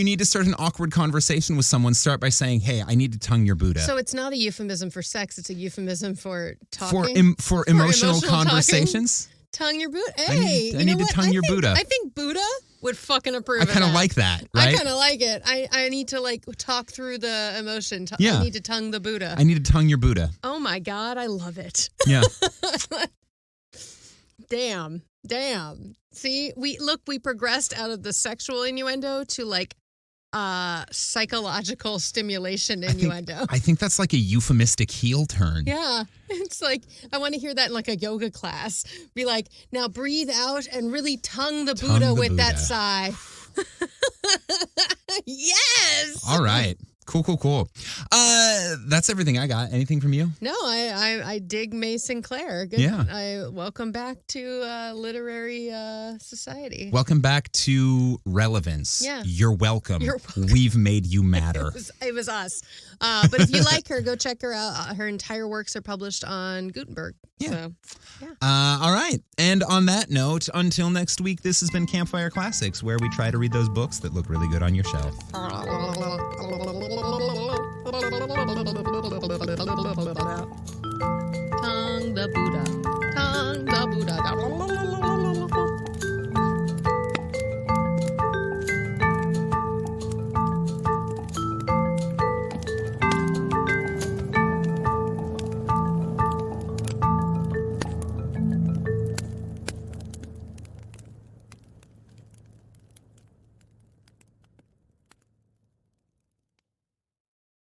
need to start an awkward conversation with someone, start by saying, "Hey, I need to tongue your Buddha." So it's not a euphemism for sex; it's a euphemism for talking. For emotional conversations. Talking. Tongue your Buddha. Hey, I need to tongue your Buddha. I think Buddha would fucking approve. I kind of like that, right? I kind of like it. I need to like talk through the emotion. Yeah. I need to tongue the Buddha. I need to tongue your Buddha. Oh my God, I love it. Yeah. Damn. See, we progressed out of the sexual innuendo to like psychological stimulation innuendo. I think that's like a euphemistic heel turn. Yeah. It's like, I want to hear that in like a yoga class. Be like, now breathe out and really tongue the Buddha with that sigh. Yes. All right. Cool. That's everything I got. Anything from you? No, I dig May Sinclair. Good. Yeah. I welcome back to literary society. Welcome back to relevance. Yeah. You're welcome. We've made you matter. It was us. But if you like her, go check her out. Her entire works are published on Gutenberg. Yeah. So, yeah. All right. And on that note, until next week, this has been Campfire Classics, where we try to read those books that look really good on your shelf. Tongue the Buddha.